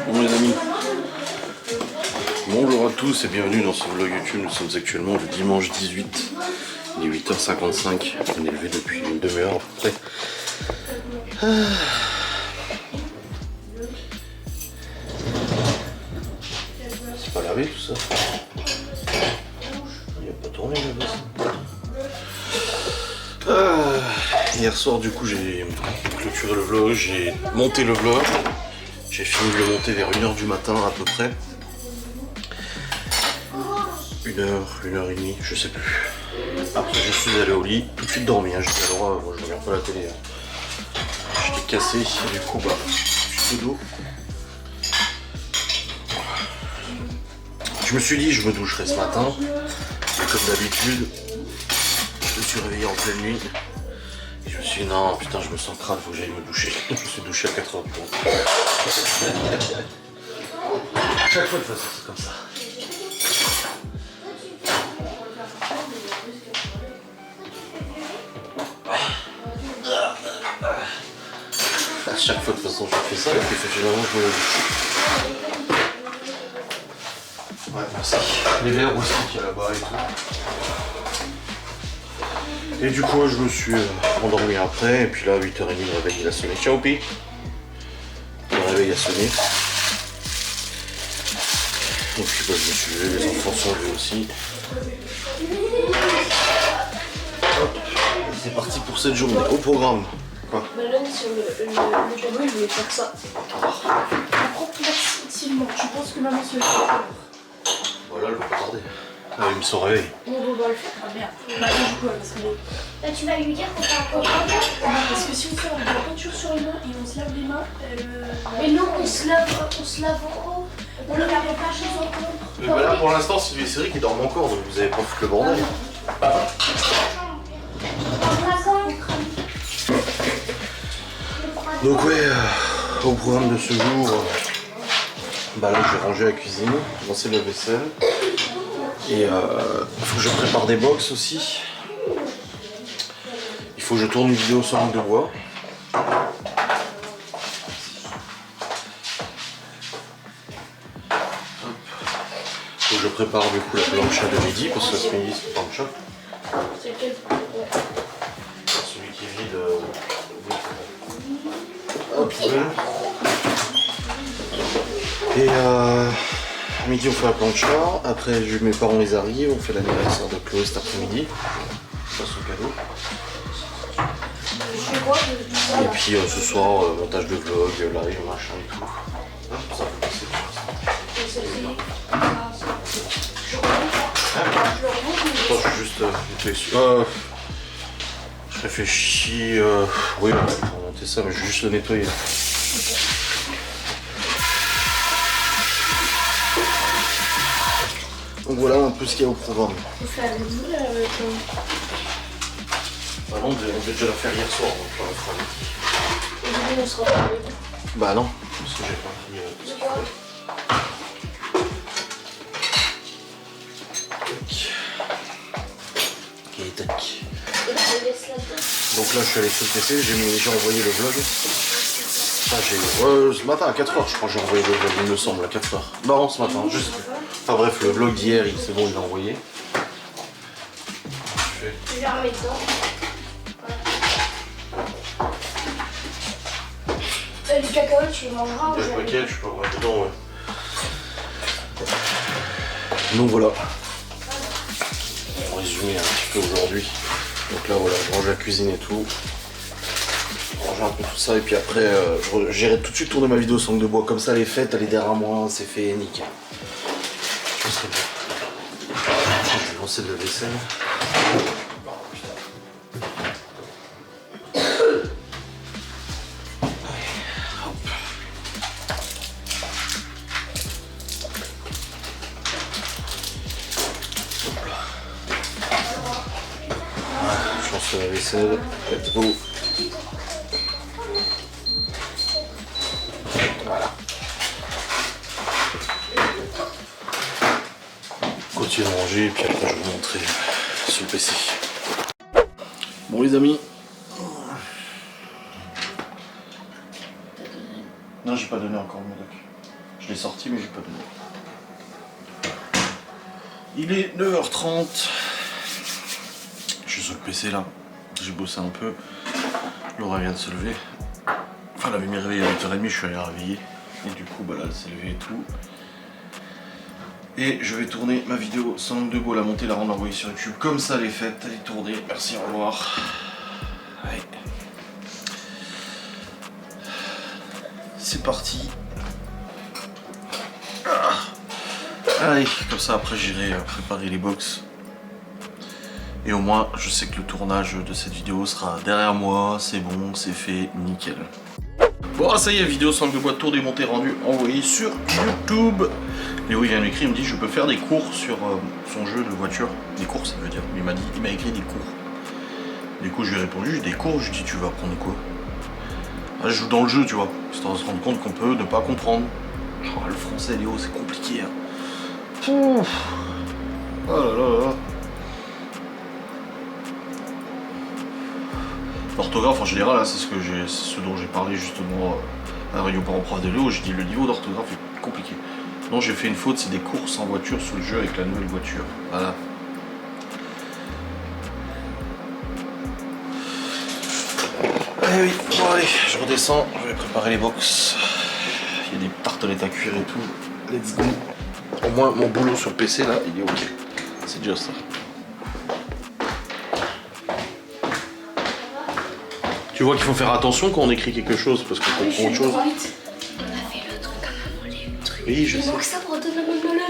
Bon les amis, bonjour à tous et bienvenue dans ce vlog YouTube. Nous sommes actuellement le dimanche 18, il est 8h55, on est levé depuis une demi-heure à peu près. C'est pas lavé tout ça? Il a pas tourné là-bas. Hier soir du coup j'ai clôturé le vlog, j'ai monté le vlog. J'ai fini de le monter vers 1h du matin à peu près. 1h et demie, je sais plus. Après je suis allé au lit, tout de suite dormi, hein. J'étais à l'heure, moi je regarde pas la télé. J'étais cassé, du coup bah, je suis dodo. Je me suis dit je me doucherai ce matin. Et comme d'habitude, je me suis réveillé en pleine nuit. Et je me suis dit non putain je me sens crade, faut que j'aille me doucher. Je me suis douché à 4h du matin. Chaque fois de toute façon c'est comme ça. À chaque fois de toute façon je fais ça et puis finalement je me douche. Ouais merci. Les verres aussi qu'il y a là-bas et tout. Et du coup je me suis endormi après et puis là à 8h30 le réveil il a sonné. Ciao Pi. Le réveil a sonné. Et puis bah, je me suis levé, les enfants sont levés aussi. Hop, c'est parti pour cette journée. Au programme. Quoi? Bah là sur le tableau il voulait faire ça. Approximativement, je pense que maman se le fait. Voilà, elle va pas tarder. Ah, il me sont réveillé. On va le faire. Ah merde. Bah non, du coup, parce que... Bah, tu vas lui dire qu'on fait un programme. Parce que si on fait de la peinture sur les mains et on se lave les mains... Mais non, on se lave en haut. On ne lave pas chez encore. Mais bah là pour l'instant Sylvie et Cédric ils dorment encore donc vous avez pas foutu le bordel. Donc ouais, au programme de ce jour, bah là je vais ranger la cuisine, lancer la vaisselle. Et il faut que je prépare des box aussi. Il faut que je tourne une vidéo sur langue de bois. Faut que je prépare du coup la plancha de midi parce que ce midi c'est pas plancha. C'est quel? Celui qui est vide. Hop, poubelle. Et midi on fait la plancha. Après mes parents ils arrivent, on fait l'anniversaire de Chloé cet après-midi. Ça c'est son cadeau. Et puis ce soir, montage de vlog, live, machin et tout. Ça peut passer pour l'instant. Attends, je vais juste réfléchir. Je réfléchis. Oui, on va monter ça, mais je vais juste le nettoyer. Donc voilà un peu ce qu'il y a au programme. On fait la boule avec... Bah non, on devait déjà la faire hier soir, donc on la fera midi. Et on sera pas avec. Bah non, parce que j'ai pas pris tout ce qu'il faut. Ok, tac. Donc là je suis allé sur le PC, j'ai envoyé le vlog. Ça j'ai... ce matin à 4h je crois que j'ai envoyé le vlog, il me semble, à 4h. Non, ce matin, je sais plus. Enfin bref, le vlog d'hier, c'est bon, il l'a envoyé. Je vais remettre dedans. Les cacahuètes, tu les mangeras ou Il y a le jamais? paquet, tu peux le mettre dedans, ouais. Donc voilà. Pour résumer un petit peu aujourd'hui. Donc là voilà, je range la cuisine et tout. Je range un peu tout ça et puis après j'irai tout de suite tourner ma vidéo sans langue de bois. Comme ça les fêtes, elle est derrière moi, c'est fait, nickel. Je serai bien. Je vais lancer de la vaisselle. Je lance la vaisselle, let's go. Voilà. Continue de manger et puis après je vais vous montrer sur le PC. Bon les amis. Non j'ai pas donné encore mon doc. Je l'ai sorti mais j'ai pas donné. Il est 9h30. Je suis sur le PC là. J'ai bossé un peu. Laura vient de se lever. Enfin, elle avait mis réveillé à 8h30, je suis allé la réveiller. Et du coup, bah là, elle s'est levée et tout. Et je vais tourner ma vidéo sans langue de bois, la monter, la rendre, l'envoyer sur YouTube. Comme ça, elle est faite, elle est tournée. Merci, au revoir. Allez. C'est parti. Allez, comme ça, après, j'irai préparer les box. Et au moins, je sais que le tournage de cette vidéo sera derrière moi. C'est bon, c'est fait, nickel. Bon, ça y est, vidéo sans langue de bois tournée, montée, rendue, envoyée sur YouTube. Léo il vient m'écrire, il me dit je peux faire des cours sur son jeu de voiture. Des cours ça veut dire. Il m'a écrit des cours. Du coup je lui ai répondu, j'ai des cours, je lui ai dit tu vas apprendre quoi? Ah, je joue dans le jeu tu vois, histoire de se rendre compte qu'on peut ne pas comprendre. Oh, le français Léo c'est compliqué hein. Ouf. Oh là là là. L'orthographe en général, c'est ce dont j'ai parlé justement à la réunion parents prof de Léo, j'ai dit le niveau d'orthographe est compliqué. Non, j'ai fait une faute, c'est des courses en voiture sous le jeu avec la nouvelle voiture. Voilà. Eh oui, bon allez, je redescends, je vais préparer les box. Il y a des tartelettes à cuire et tout. Let's go. Au moins, mon boulot sur le PC là, il est ok. C'est déjà ça. Tu vois qu'il faut faire attention quand on écrit quelque chose parce qu'on comprend autre chose. Oui, je sais. Il manque ça pour donner la main.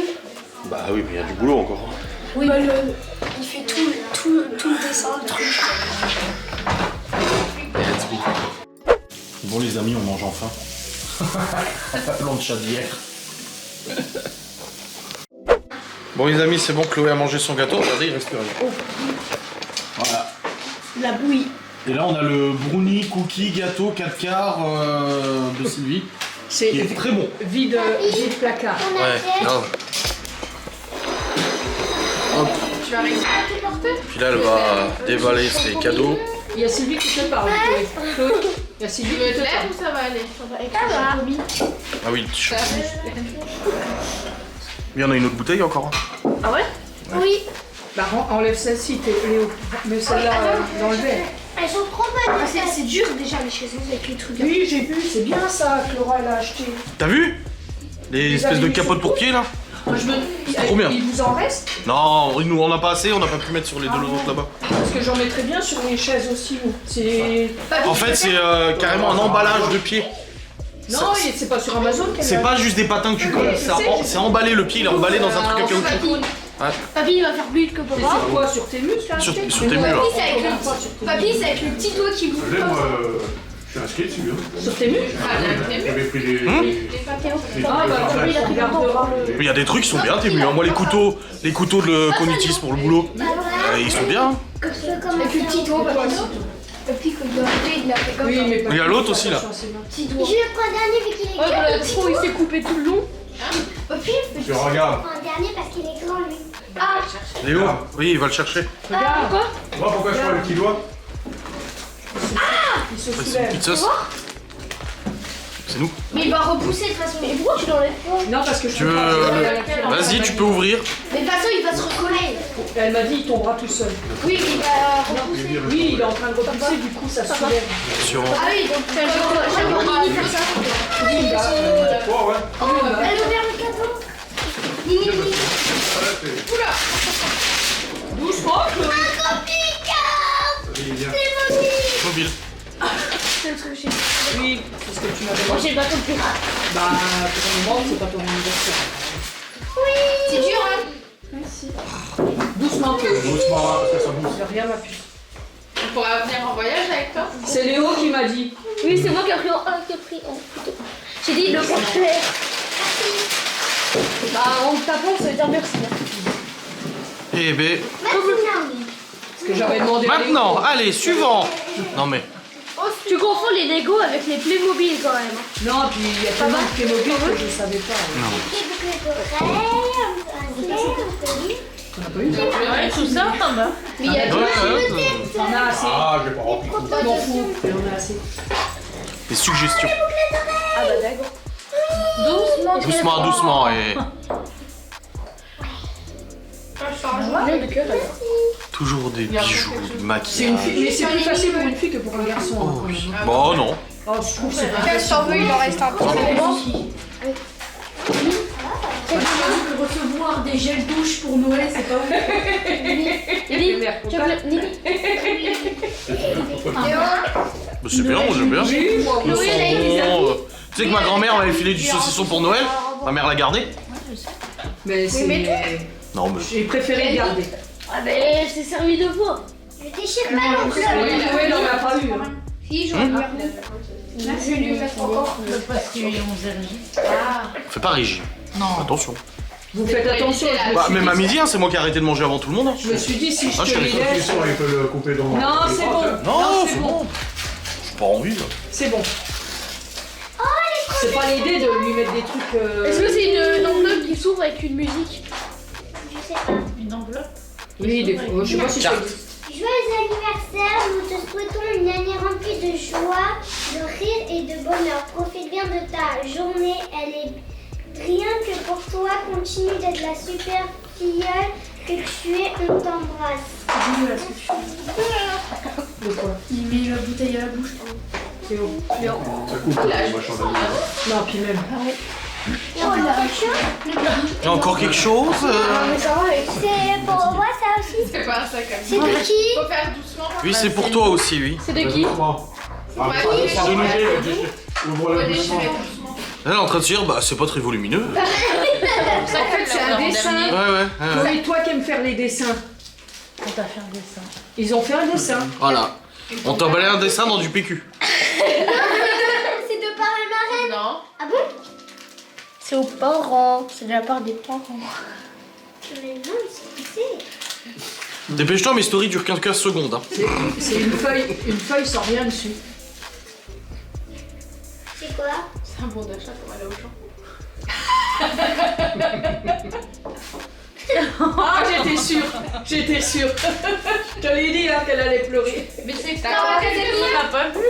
Bah oui, mais il y a du boulot encore. Oui, il fait tout le dessin, le truc. Let's go. Bon les amis, on mange enfin. Plancha d'hier. Bon les amis, c'est bon, Chloé a mangé son gâteau. Regardez, il reste plus rien. Oh. Voilà. La bouillie. Et là, on a le brownie, cookie, gâteau, 4 quarts de Sylvie. C'est qui est très bon. Vide placard. Ouais, grave. Hop. Tu vas réussir à te porter? Puis là, elle va déballer ses cadeaux. Il y a Sylvie qui te parle. Chloé. Il y a Sylvie qui te parle. Ou ça va aller? Ça va. Ah oui, t-shirt. Il y en a une autre bouteille encore. Ah ouais? Oui. Bah enlève celle-ci, Léo. Mets celle-là dans le verre. Elles sont trop bonnes. C'est dur déjà les chaises avec les trucs. Oui, j'ai vu, c'est bien ça que Laura elle a acheté. T'as vu? Les espèces de capotes pour pieds là. Moi, trop bien. Il vous en reste? Non, nous on n'a pas assez, on n'a pas pu mettre sur les deux autres là-bas. Parce que j'en mettrais bien sur les chaises aussi. C'est. En fait, c'est carrément un emballage de pieds. Non, c'est pas sur Amazon qu'elle C'est a. pas juste des patins que tu colles, c'est emballé, le pied il est emballé dans un truc à caoutchouc. Ouais. Papy il va faire plus que C'est papa. sur quoi? Sur tes muscles là? Sur tes Papy murs. c'est avec le petit doigt qui bouge. Je suis inscrit dessus. Sur tes muscles? J'avais pris les. Ah bah lui il a pris gardera le. Mais il y a des trucs qui sont bien tes murs. Moi les couteaux de qu'on utilise pour le boulot, ils sont bien. Avec le petit doigt, papy quand il doit arriver, il l'a fait comme ça. Oui, mais Il y a l'autre aussi là. Petit doigt. Je vais prendre un dernier vu qu'il est Oh bah la trop il s'est coupé tout le long. Papy, Tu regardes. un dernier parce qu'il est grand lui. Ah, Léo, oui, il va le chercher. Regarde. quoi? Moi, pourquoi je prends le petit doigt? Il se C'est une soulève. petite sauce. C'est nous. Mais il va repousser de toute façon. Mais pourquoi tu l'enlèves pas? Non parce que je Tu veux. Vas-y, tu peux ouvrir. Mais de toute façon il va se recoller. Elle m'a dit il tombera tout seul. Oui, il va repousser. Oui, il est en train de repousser, du coup ça se soulève. Attention. Ah oui, donc j'avais Nini faire ça. Oui, bah, Toi, ouais. Elle ouvre le cadeau. Nini, Nini. doucement, Chloé. Mobile. C'est le truc que j'ai. Oui, c'est ce que tu m'avais Moi dit. j'ai pas compris. Bah, pour le moment, c'est pas ton anniversaire. C'est dur hein. Doucement, Chloé. Doucement, parce que ça bouge. J'ai rien ma puce. On pourra venir en voyage avec toi? C'est Léo qui m'a dit. Oui, c'est moi qui ai pris en photo. J'ai dit le contraire. Bah en tapant ça veut dire merci. Eh ben. Parce que j'avais demandé à Léo. Maintenant, allez, suivant. Non mais. Tu confonds les Lego avec les Playmobil quand même. Non, puis il y a tellement de Playmobil que je savais pas. On a pas eu? Ouais, tout ça, t'en as. Mais il y a On a assez. Ah, j'ai pas rempli. Je m'en fous, mais on a assez. Des suggestions. Ah bah d'accord. Doucement. Doucement, doucement. Et toujours des bijoux, du C'est une maquillage. fille, mais c'est plus facile pour une fille que pour un garçon. hein, quand même. Bon, non. Oh, je trouve que c'est plus Quel facile. t'en veux, il en reste un peu. Tu peux recevoir des gels douche pour Noël, c'est pas ouf. Lily, Merde, tu veux Lily? Bah, c'est bien, moi j'aime bien. Oui, moi, Chloé, elle a été Tu sais que ma grand-mère m'avait filé du saucisson pour Noël. Ma mère l'a gardé. mais c'est. Non, mais. J'ai préféré garder. Ah ben, c'est servi de fois. Je déchire pas non plus. Oui, non, on n'a pas eu. hein. Si, j'en ai un. Je vais lui mettre encore. Parce qu'ils ont zérgi. Fais pas régime. Non. Attention. Vous faites attention. Je me Bah, suis même dit- à midi, hein, c'est moi qui ai arrêté de manger avant tout le monde. hein. Je me suis dit, si je Ah, te je les suis laisse. Question, il peut le couper dans. Non, c'est bon. Non, c'est c'est bon. bon. J'ai pas envie là. C'est bon. C'est pas l'idée de lui mettre des trucs. Est-ce que c'est une enveloppe qui s'ouvre avec une musique? Je sais pas. Une enveloppe. Oui, des fois. Je sais pas si c'est. Carte. Joyeux anniversaire, nous te souhaitons une année remplie de joie, de rire et de bonheur. Profite bien de ta journée, elle est rien que pour toi. Continue d'être la super filleule que tu es, on t'embrasse. De quoi Il met la bouteille à la bouche. Théo. Ça coupe le machin de Non, puis même. Et encore quelque chose? Il y a encore quelque chose Mais ça va, c'est pour moi ça aussi. C'est pas un sac à C'est de qui? Faut faire doucement. Oui, c'est pour toi aussi, oui. C'est de qui? Doucement. Ah, Ouais, pas oui, de oui, nouger, oui. ouvre-le Faut doucement. déchirer doucement. Elle est en train de se dire, bah c'est pas très volumineux. Ouais, En fait, c'est un dessin. ouais. Chloé, toi qui aimes faire les dessins. On t'a fait un dessin. Ils ont fait un dessin. Voilà. On t'a emballé un dessin dans du PQ. C'est de par le marraine. Non. Ah bon? C'est aux parents. C'est de la part des parents. Mais non, c'est qui c'est? Dépêche-toi, mes stories durent 15 secondes. Hein. C'est une feuille sans rien dessus. C'est quoi? C'est un bon d'achat pour aller au champ. Ah, j'étais sûre. Je te l'ai dit hein, qu'elle allait pleurer. Mais c'est Star Academy. On l'a pas vu.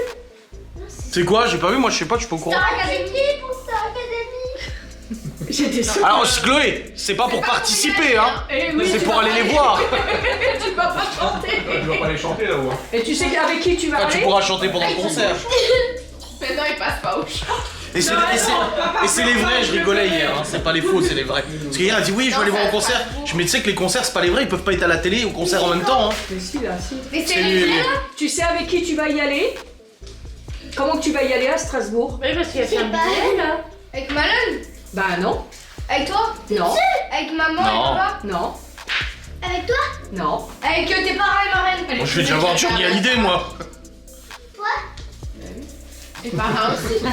C'est quoi? J'ai pas vu, moi je sais pas, je suis pas au courant. Star Academy pour Star Academy. J'étais sûre. Alors, Chloé, c'est pas pour participer, hein. Et oui, C'est tu pour vas aller pas les voir. Tu vas pas chanter. Tu vas pas les chanter là-haut. hein. Et tu sais avec qui tu vas Ah, tu aller? pourras chanter pendant le concert. Mais non, il passe pas au champ. Et c'est les vrais, je rigolais hier, hein. C'est pas les faux, c'est les vrais. Parce qu'hier, elle a dit oui, je vais aller voir au concert. Je me disais que les concerts, c'est pas les vrais, ils peuvent pas être à la télé et au concert en même temps. Hein. Mais si, là, si. Mais C'est les- Tu sais avec qui tu vas y aller? Comment que tu vas y aller à Strasbourg? Oui, parce qu'il y a C'est fait un pas billet. elle là. Avec Malone? Bah non. Avec toi? Non. Avec maman Non. et papa? Non. Avec toi? Non. Avec tes parents et marraine? Moi, je vais déjà voir Johnny Hallyday, moi. Tes parents aussi.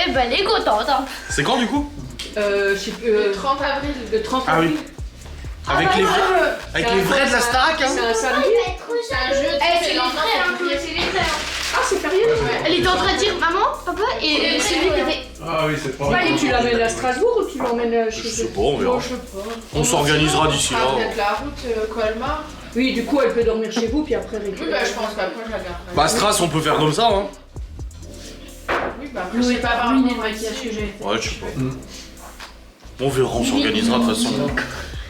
Eh ben, elle est contente. Hein. C'est quand du coup? Je sais plus. Le 30 avril. Le 30 Ah oui. avril. Avec les vrais, avec les vrais de la Starac, hein. C'est un samedi. Il va être trop C'est un jaloux. jeu. Eh, tu fais c'est les l'enfant, frères, hein, c'est plié. c'est les frères. Ah, c'est férié. Elle était en train de dire maman, papa, et c'est lui qui était. Ah oui, c'est pas Bah, vrai. et tu l'amènes à Strasbourg ou tu l'emmènes Je chez sais eux? pas, on verra. On s'organisera d'ici là. Peut-être la route Colmar. Oui, du coup, elle peut dormir chez vous, puis après récupérer. Oui, bah je pense qu'après je la garderai. Bah, Stras, on peut faire comme ça, hein. Oui, bah après je sais pas par ruiner rapport le à maquillage que j'ai fait. Ouais, je sais pas. On verra, on s'organisera de toute façon.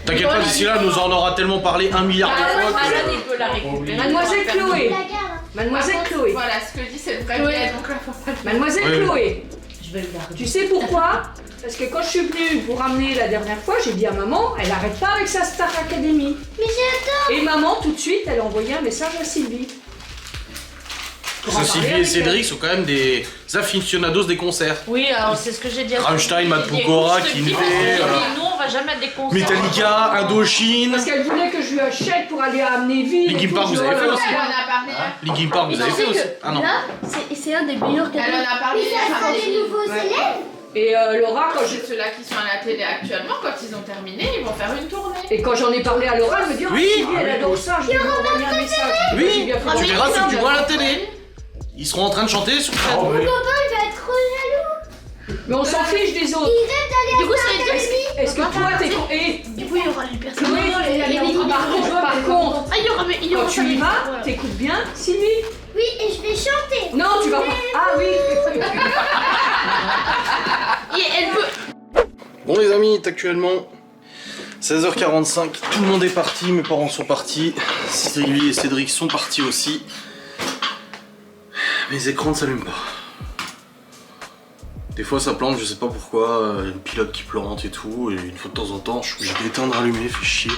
T'inquiète pas, d'ici là, nous en aura tellement parlé 1 milliard de fois que... Malone, il peut la récupérer. Mademoiselle Chloé. La garde. Mademoiselle Par contre, Chloé. Voilà, ce que dit c'est le vrai Chloé. billet, donc là faut pas le Mademoiselle Oui. Chloé. Je vais le garder. Tu sais pourquoi? Parce que quand je suis venue pour ramener la dernière fois, j'ai dit à maman, elle arrête pas avec sa Star Academy. Mais j'adore. Et maman, tout de suite, elle a envoyé un message à Sylvie. Pour en Parce que parler Sylvie et avec Cédric elle. sont quand même des aficionados des concerts. Oui, alors c'est ce que j'ai dit à Rammstein, Matt J'ai dit, Pokora, écoute, je te Kinvey, dis, mais voilà. nous on va jamais à des concerts. Metallica, Indochine, Parce qu'elle voulait que je lui achète pour aller à Amnéville. Linkin et tout, Park, je vous dis, avez oh fait là aussi. là. Elle en a parlé hier. Linkin Park, vous avez fait aussi. Ah non. Là, c'est un des meilleurs Elle en cadeaux. a parlé Mais hier. ça sent les nouveaux élèves. Et Laura, quand je... C'est ceux-là qui sont à la télé actuellement, quand ils ont terminé, ils vont faire une tournée. Et quand j'en ai parlé à Laura, elle me dit oh, Oui. Sylvie, elle adore ça, je vais lui envoyer un message. J'ai Oui, bien fait. tu verras si tu vois à la télé. Ils seront en train de chanter sur scène. Oh, oui. Il va être trop jaloux. Mais on s'en fiche des autres. Il rêve d'aller Du coup, ça veut dire Est-ce que toi, t'es... Et du coup, il y aura les personnes. Chloé, par contre, Ah, il y aura quand tu y vas, t'écoutes bien Sylvie. Oui, et je vais chanter. Non, tu vas pas... Ah oui. Bon les amis, il est actuellement 16h45, tout le monde est parti, mes parents sont partis, Sylvie et Cédric sont partis aussi. Mes écrans ne s'allument pas. Des fois ça plante, je sais pas pourquoi, il y a une pilote qui plante et tout, et une fois de temps en temps je suis obligé d'éteindre, allumer, fait chier.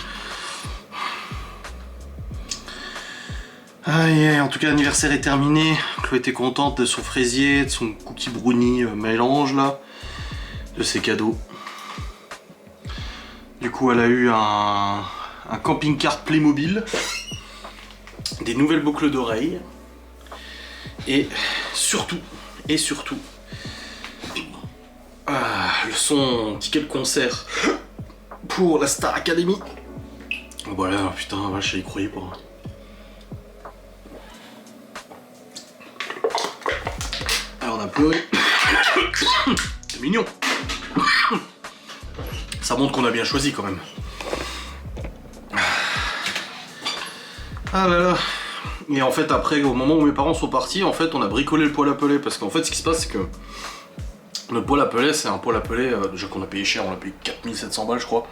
Aïe, en tout cas l'anniversaire est terminé, Chloé était contente de son fraisier, de son cookie brownie mélange là, de ses cadeaux. Du coup elle a eu un camping-car Playmobil, des nouvelles boucles d'oreilles, et surtout, son ticket de concert pour la Star Academy. Voilà, putain, vache, j'y croyais pas. Alors on a pleuré. C'est mignon. Ça montre qu'on a bien choisi quand même. Ah là là. Et en fait après, au moment où mes parents sont partis, en fait on a bricolé le poêle à peler. Parce qu'en fait ce qui se passe c'est que notre poêle à peler, c'est un poêle à peler déjà qu'on a payé cher, on l'a payé 4700 balles je crois.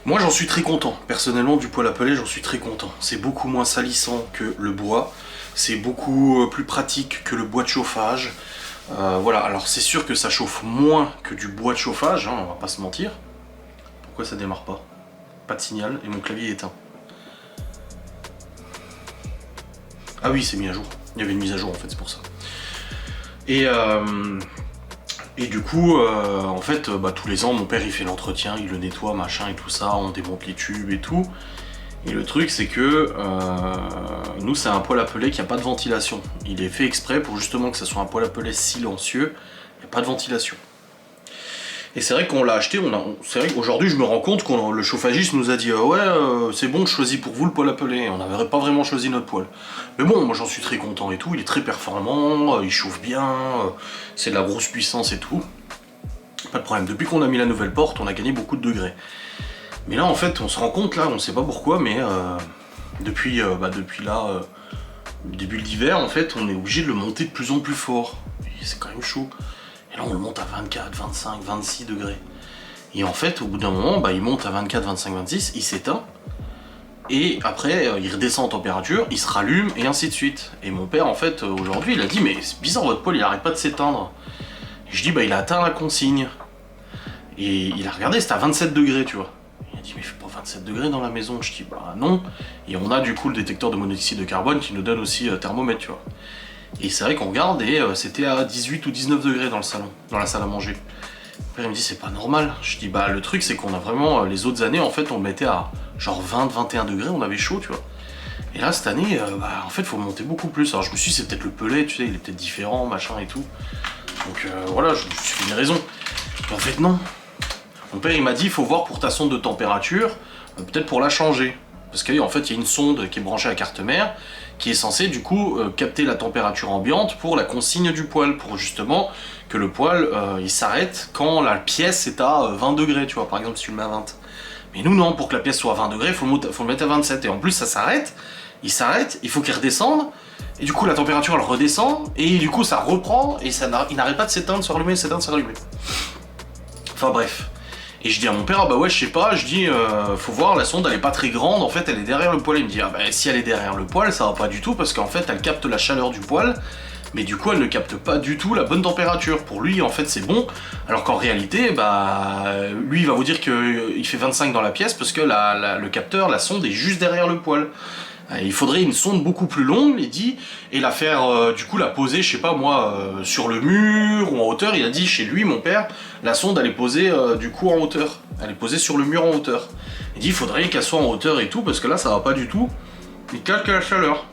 Moi j'en suis très content, personnellement du poêle à peler j'en suis très content. C'est beaucoup moins salissant que le bois, c'est beaucoup plus pratique que le bois de chauffage. Voilà, alors c'est sûr que ça chauffe moins que du bois de chauffage, hein, on va pas se mentir. Pourquoi ça démarre pas? Pas de signal et mon clavier est éteint. Ah oui, c'est mis à jour, il y avait une mise à jour en fait, c'est pour ça. Et du coup, en fait, tous les ans, mon père il fait l'entretien, il le nettoie, machin et tout ça, on démonte les tubes et tout. Et le truc c'est que nous c'est un poêle à peler qui n'a pas de ventilation. Il est fait exprès pour justement que ce soit un poêle à peler silencieux, il n'y a pas de ventilation. Et c'est vrai qu'on l'a acheté, c'est vrai qu'aujourd'hui je me rends compte que le chauffagiste nous a dit ouais c'est bon, je choisis pour vous le poêle à peler. On n'avait pas vraiment choisi notre poêle. Mais bon, moi j'en suis très content et tout, il est très performant, il chauffe bien, c'est de la grosse puissance et tout. Pas de problème, depuis qu'on a mis la nouvelle porte, on a gagné beaucoup de degrés. Mais là en fait on se rend compte là, on sait pas pourquoi, mais depuis là, le début de l'hiver en fait on est obligé de le monter de plus en plus fort. C'est quand même chaud. Et là on le monte à 24, 25, 26 degrés. Et en fait au bout d'un moment il monte à 24, 25, 26, il s'éteint. Et après il redescend en température, il se rallume et ainsi de suite. Et mon père en fait aujourd'hui il a dit mais c'est bizarre votre poêle il arrête pas de s'éteindre. Et je dis il a atteint la consigne. Et il a regardé, c'était à 27 degrés tu vois. Il a dit mais il fait pas 27 degrés dans la maison. Je dis non. Et on a du coup le détecteur de monoxyde de carbone qui nous donne aussi thermomètre tu vois. Et c'est vrai qu'on regarde et c'était à 18 ou 19 degrés dans le salon, dans la salle à manger. Mon père il me dit c'est pas normal. Je dis le truc c'est qu'on a vraiment, les autres années en fait on le mettait à genre 20, 21 degrés, on avait chaud tu vois. Et là cette année en fait faut monter beaucoup plus. Alors je me suis dit c'est peut-être le pelet, tu sais, il est peut-être différent, machin et tout. Donc voilà, je me suis fait une raison. Mais en fait non. Mon père il m'a dit il faut voir pour ta sonde de température, peut-être pour la changer. Parce qu'en fait il y a une sonde qui est branchée à la carte mère qui est censée du coup capter la température ambiante pour la consigne du poêle, pour justement que le poêle il s'arrête quand la pièce est à 20 degrés, tu vois, par exemple si tu le mets à 20. Mais nous non, pour que la pièce soit à 20 degrés, il faut le mettre à 27, et en plus ça s'arrête, il faut qu'il redescende, et du coup la température elle redescend, et du coup ça reprend, et il n'arrête pas de s'éteindre, se rallumer, s'éteindre, se rallumer. Enfin bref. Et je dis à mon père, ouais je sais pas, je dis faut voir, la sonde elle est pas très grande, en fait elle est derrière le poêle. Il me dit si elle est derrière le poêle ça va pas du tout parce qu'en fait elle capte la chaleur du poêle, mais du coup elle ne capte pas du tout la bonne température. Pour lui en fait c'est bon, alors qu'en réalité lui il va vous dire qu'il fait 25 dans la pièce parce que le capteur, la sonde est juste derrière le poêle. Il faudrait une sonde beaucoup plus longue, il dit, et la faire, du coup la poser, je sais pas moi, sur le mur ou en hauteur. Il a dit chez lui, mon père, la sonde elle est posée du coup en hauteur. Elle est posée sur le mur en hauteur. Il dit il faudrait qu'elle soit en hauteur et tout, parce que là ça va pas du tout. Il calque la chaleur.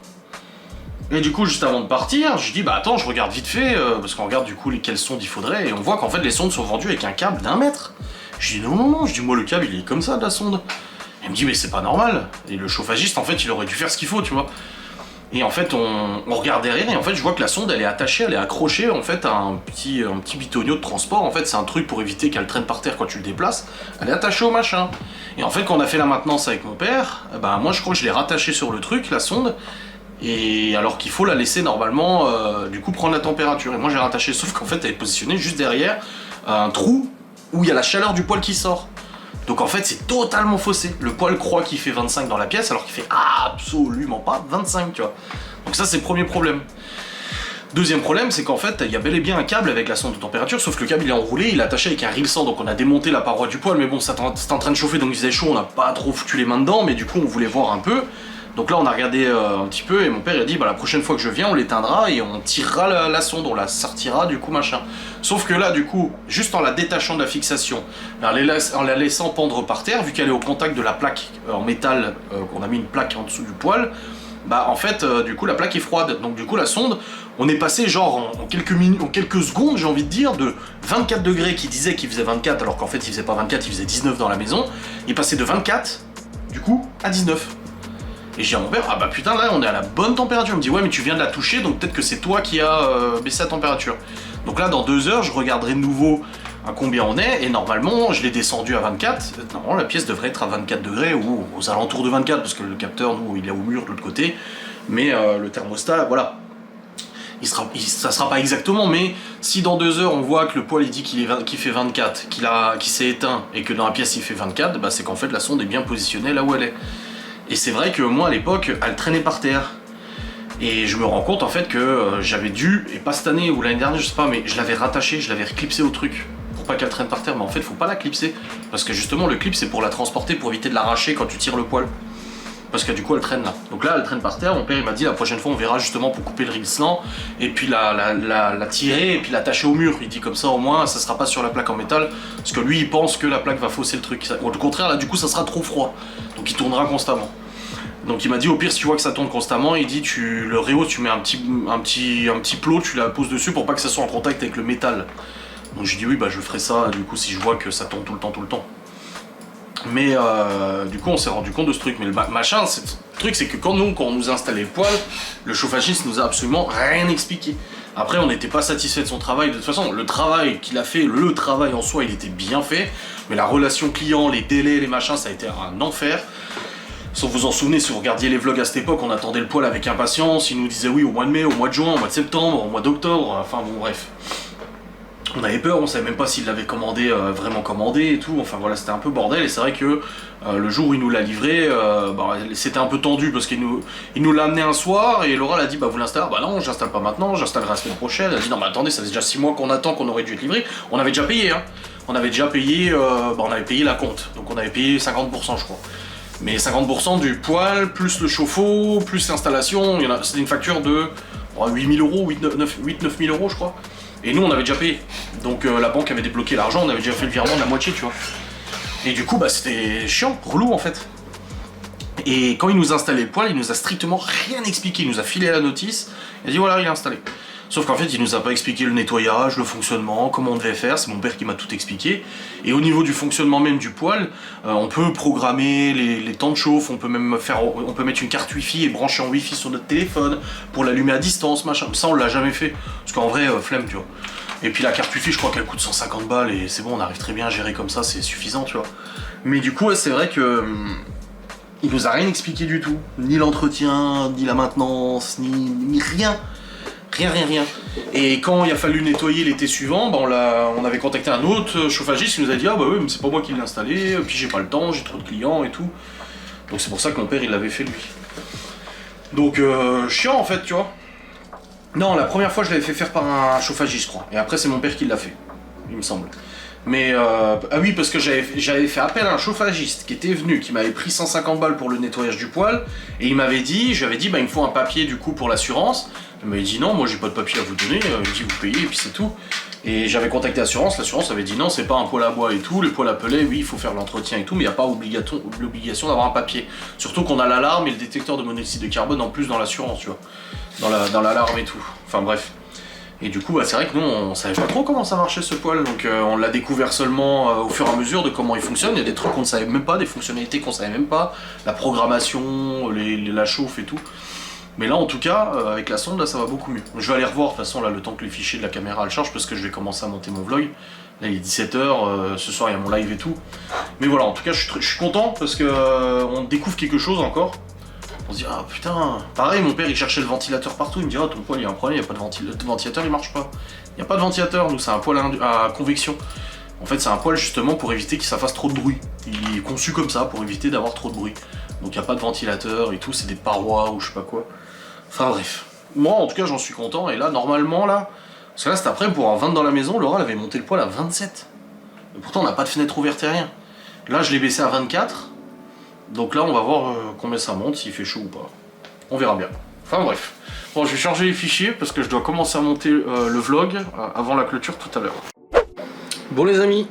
Et du coup juste avant de partir, je dis attends, je regarde vite fait, parce qu'on regarde du coup quelles sondes il faudrait, et on voit qu'en fait les sondes sont vendues avec un câble d'1 mètre. Je dis non, je dis moi le câble il est comme ça de la sonde. Il me dit mais c'est pas normal, et le chauffagiste en fait il aurait dû faire ce qu'il faut tu vois. Et en fait on regarde derrière et en fait je vois que la sonde elle est attachée, elle est accrochée en fait à un petit bitonio de transport. En fait c'est un truc pour éviter qu'elle traîne par terre quand tu le déplaces, elle est attachée au machin. Et en fait quand on a fait la maintenance avec mon père, moi je crois que je l'ai rattachée sur le truc, la sonde, et alors qu'il faut la laisser normalement du coup prendre la température. Et moi j'ai rattaché, sauf qu'en fait elle est positionnée juste derrière un trou où il y a la chaleur du poêle qui sort. Donc en fait c'est totalement faussé. Le poêle croit qu'il fait 25 dans la pièce alors qu'il fait absolument pas 25, tu vois. Donc ça c'est le premier problème. Deuxième problème, c'est qu'en fait, il y a bel et bien un câble avec la sonde de température, sauf que le câble il est enroulé, il est attaché avec un rilsan, donc on a démonté la paroi du poêle, mais bon, c'était en train de chauffer, donc il faisait chaud, on n'a pas trop foutu les mains dedans, mais du coup on voulait voir un peu. Donc là on a regardé un petit peu, et mon père il a dit, bah la prochaine fois que je viens, on l'éteindra et on tirera la sonde, on la sortira du coup machin. Sauf que là du coup, juste en la détachant de la fixation, en la laissant pendre par terre, vu qu'elle est au contact de la plaque en métal, qu'on a mis une plaque en dessous du poêle, bah en fait du coup la plaque est froide, donc du coup la sonde, on est passé genre en quelques minutes, en quelques secondes j'ai envie de dire, de 24 degrés qui disait qu'il faisait 24 alors qu'en fait il faisait pas 24, il faisait 19 dans la maison, il passait de 24 du coup à 19. Et j'ai dit à mon père, ah bah putain là on est à la bonne température, il me dit ouais mais tu viens de la toucher donc peut-être que c'est toi qui as baissé la température. Donc là dans 2 heures je regarderai de nouveau à combien on est, et normalement je l'ai descendu à 24, normalement la pièce devrait être à 24 degrés ou aux alentours de 24 parce que le capteur nous il est au mur de l'autre côté, mais le thermostat voilà, ça sera pas exactement, mais si dans 2 heures on voit que le poêle il dit qu'il fait 24, qu'il s'est éteint et que dans la pièce il fait 24, bah c'est qu'en fait la sonde est bien positionnée là où elle est. Et c'est vrai que moi à l'époque elle traînait par terre. Et je me rends compte en fait que j'avais dû, et pas cette année ou l'année dernière, je sais pas, mais je l'avais rattachée, je l'avais reclipsée au truc. Pour pas qu'elle traîne par terre, mais en fait faut pas la clipser. Parce que justement le clip c'est pour la transporter, pour éviter de l'arracher quand tu tires le poêle. Parce que du coup elle traîne là. Donc là elle traîne par terre, mon père il m'a dit la prochaine fois on verra justement pour couper le rilsan, et puis la tirer, et puis l'attacher au mur. Il dit comme ça au moins ça sera pas sur la plaque en métal, parce que lui il pense que la plaque va fausser le truc. Au contraire là du coup ça sera trop froid, donc il tournera constamment. Donc il m'a dit au pire si tu vois que ça tourne constamment, il dit tu le réhausses, tu mets un petit plot, tu la poses dessus pour pas que ça soit en contact avec le métal. Donc j'ai dit oui bah je ferai ça du coup si je vois que ça tourne tout le temps. Mais du coup on s'est rendu compte de ce truc. Mais le machin, le truc c'est que quand on nous a installé le poêle, le chauffagiste nous a absolument rien expliqué. Après on n'était pas satisfait de son travail, de toute façon le travail qu'il a fait, le travail en soi il était bien fait, mais la relation client, les délais, les machins, ça a été un enfer. Si vous vous en souvenez, si vous regardiez les vlogs à cette époque, on attendait le poêle avec impatience, il nous disait oui au mois de mai, au mois de juin, au mois de septembre, au mois d'octobre, enfin bon bref. On avait peur, on savait même pas s'il l'avait commandé, vraiment commandé et tout, enfin voilà c'était un peu bordel, et c'est vrai que le jour où il nous l'a livré, c'était un peu tendu parce qu'il nous l'a amené un soir, et Laura l'a dit bah vous l'installez, bah non j'installe pas maintenant, j'installerai la semaine prochaine. Elle a dit non mais attendez, ça fait déjà 6 mois qu'on attend, qu'on aurait dû être livré, on avait déjà payé hein, on avait payé la compte, donc on avait payé 50% je crois. Mais 50% du poêle, plus le chauffe-eau, plus l'installation, c'était une facture de 8 000 euros, 8-9 000 euros je crois. Et nous on avait déjà payé. Donc la banque avait débloqué l'argent, on avait déjà fait le virement de la moitié tu vois. Et du coup bah c'était chiant, relou en fait. Et quand il nous a installé le poêle, il nous a strictement rien expliqué, il nous a filé la notice, il a dit voilà il est installé. Sauf qu'en fait il nous a pas expliqué le nettoyage, le fonctionnement, comment on devait faire, c'est mon père qui m'a tout expliqué. Et au niveau du fonctionnement même du poêle, on peut programmer les temps de chauffe, on peut mettre une carte wifi et brancher en wifi sur notre téléphone pour l'allumer à distance, machin. Ça on l'a jamais fait, parce qu'en vrai flemme tu vois. Et puis la carte wifi je crois qu'elle coûte 150 balles et c'est bon, on arrive très bien à gérer comme ça, c'est suffisant tu vois. Mais du coup ouais, c'est vrai que il nous a rien expliqué du tout, ni l'entretien, ni la maintenance, ni rien. Rien. Et quand il a fallu nettoyer l'été suivant, bah on avait contacté un autre chauffagiste qui nous a dit ah bah oui mais c'est pas moi qui l'ai installé, puis j'ai pas le temps, j'ai trop de clients et tout. Donc c'est pour ça que mon père il l'avait fait lui. Donc chiant en fait tu vois. Non la première fois je l'avais fait faire par un chauffagiste je crois, et après c'est mon père qui l'a fait, il me semble. Mais ah oui parce que j'avais fait appel à un chauffagiste qui était venu, qui m'avait pris 150 balles pour le nettoyage du poêle, et il m'avait dit, je lui avais dit bah il me faut un papier du coup pour l'assurance. Il m'avait dit non, moi j'ai pas de papier à vous donner, il me dit vous payez et puis c'est tout. Et j'avais contacté l'assurance avait dit non c'est pas un poêle à bois et tout, le poêle appelait, oui il faut faire l'entretien et tout, mais il n'y a pas l'obligation d'avoir un papier. Surtout qu'on a l'alarme et le détecteur de monoxyde de carbone en plus dans l'assurance, tu vois, dans l'alarme et tout, enfin bref. Et du coup bah, c'est vrai que nous on savait pas trop comment ça marchait ce poêle, donc on l'a découvert seulement au fur et à mesure de comment il fonctionne. Il y a des trucs qu'on ne savait même pas, des fonctionnalités qu'on savait même pas, la programmation, la chauffe et tout. Mais là en tout cas, avec la sonde là ça va beaucoup mieux. Je vais aller revoir de toute façon là le temps que les fichiers de la caméra le chargent, parce que je vais commencer à monter mon vlog. Là il est 17h, ce soir il y a mon live et tout. Mais voilà, en tout cas je suis content parce que on découvre quelque chose encore. On se dit ah putain, pareil mon père il cherchait le ventilateur partout, il me dit ah ton poêle il y a un problème, il n'y a pas de ventilateur, il marche pas. Il n'y a pas de ventilateur, nous c'est un poêle à convection. En fait, c'est un poêle justement pour éviter que ça fasse trop de bruit. Il est conçu comme ça pour éviter d'avoir trop de bruit. Donc il n'y a pas de ventilateur et tout, c'est des parois ou je sais pas quoi. Enfin bref. Moi en tout cas j'en suis content et là normalement là, parce que là cet après pour avoir 20 dans la maison, Laura elle avait monté le poêle à 27. Et pourtant on n'a pas de fenêtre ouverte et rien. Là je l'ai baissé à 24. Donc là on va voir combien ça monte, s'il fait chaud ou pas. On verra bien. Enfin bref. Bon je vais charger les fichiers parce que je dois commencer à monter le vlog avant la clôture tout à l'heure. Bon les amis,